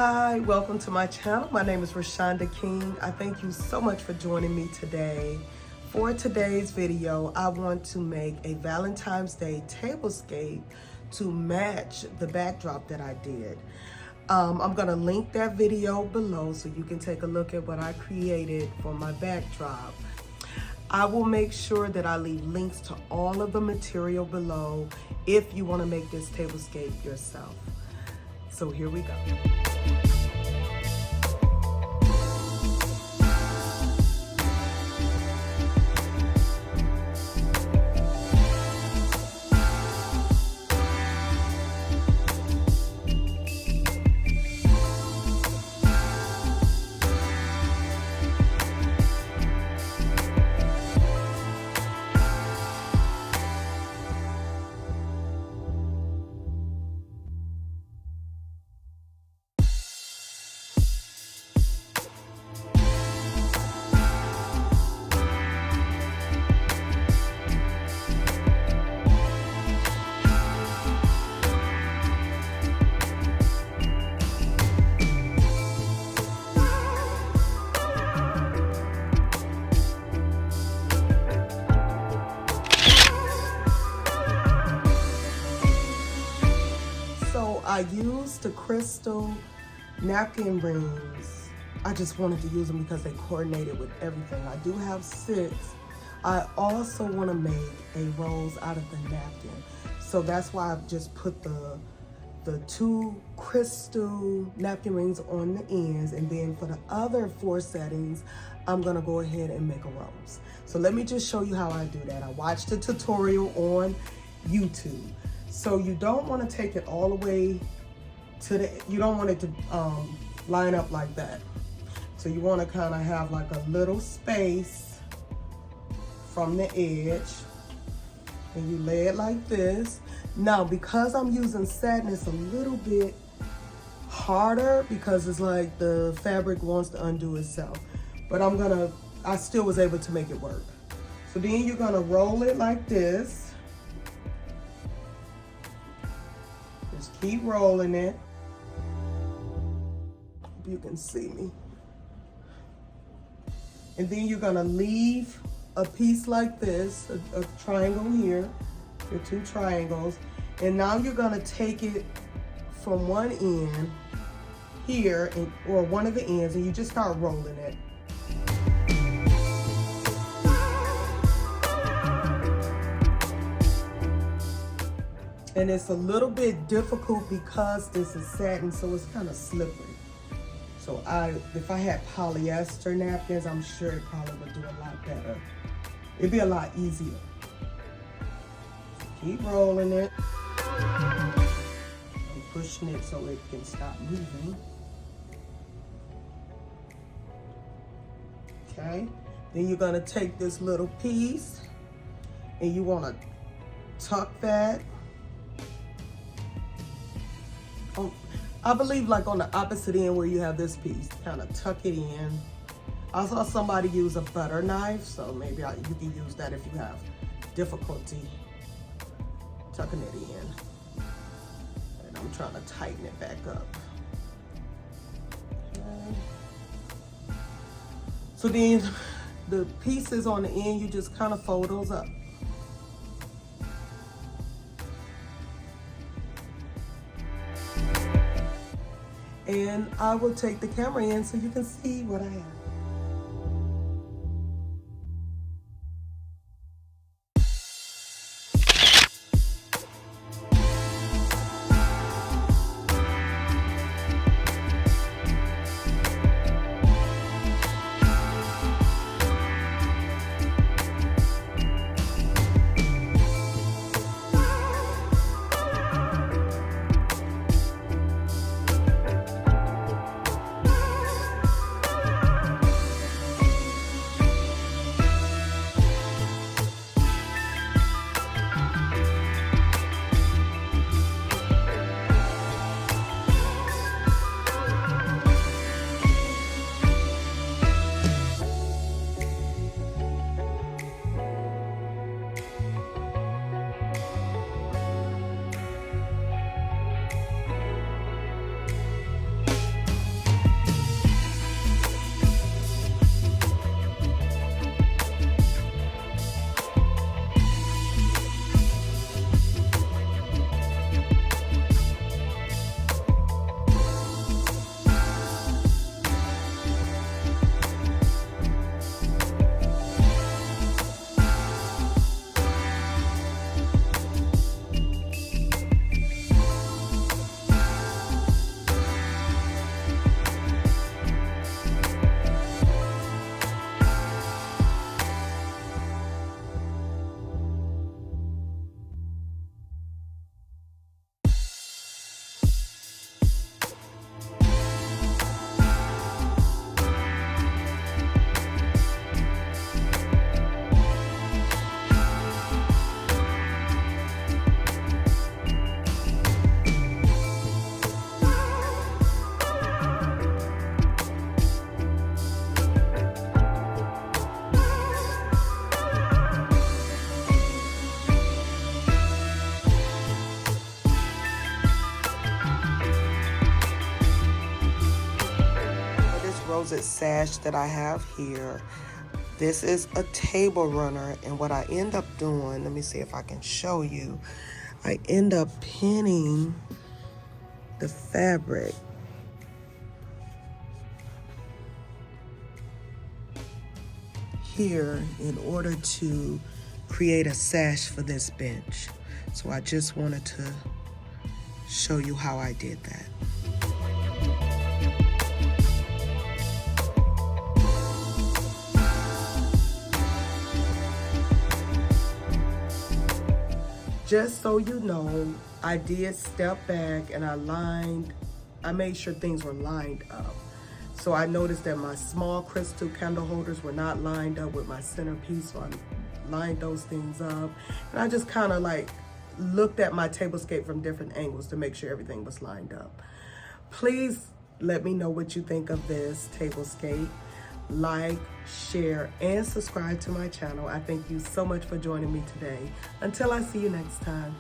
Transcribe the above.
Hi, welcome to my channel. My name is Rashonda King. I thank you so much for joining me today. For today's video, I want to make a Valentine's Day tablescape to match the backdrop that I did. I'm gonna link that video below so you can take a look at what I created for my backdrop. I will make sure that I leave links to all of the material below if you wanna make this tablescape yourself. So here we go. I used the crystal napkin rings. I just wanted to use them because they coordinated with everything. I do have 6. I also want to make a rose out of the napkin. So that's why I've just put the 2 crystal napkin rings on the ends. And then for the other 4 settings, I'm going to go ahead and make a rose. So let me just show you how I do that. I watched a tutorial on YouTube. So you don't want to take it all the way to you don't want it to line up like that. So you want to kind of have like a little space from the edge, and you lay it like this. Now, because I'm using satin, it's a little bit harder because it's like the fabric wants to undo itself. But I still was able to make it work. So then you're gonna roll it like this. Just keep rolling it. Hope you can see me. And then you're gonna leave a piece like this, a triangle here, your 2 triangles. And now you're gonna take it from one end here, or one of the ends, and you just start rolling it. And it's a little bit difficult because this is satin, so it's kind of slippery. So if I had polyester napkins, I'm sure it probably would do a lot better. It'd be a lot easier. So keep rolling it. I'm pushing it so it can stop moving. Okay. Then you're gonna take this little piece and you wanna tuck that. I believe like on the opposite end where you have this piece, kind of tuck it in. I saw somebody use a butter knife, so maybe you can use that if you have difficulty tucking it in. And I'm trying to tighten it back up. Okay. So then the pieces on the end, you just kind of fold those up. And I will take the camera in so you can see what I have. composite sash that I have here. This is a table runner, and what I end up doing, let me see if I can show you. I end up pinning the fabric here in order to create a sash for this bench. So I just wanted to show you how I did that. Just so you know, I did step back and I made sure things were lined up. So I noticed that my small crystal candle holders were not lined up with my centerpiece, so I lined those things up. And I just kind of like looked at my tablescape from different angles to make sure everything was lined up. Please let me know what you think of this tablescape. Like, share, and subscribe to my channel. I thank you so much for joining me today. Until I see you next time.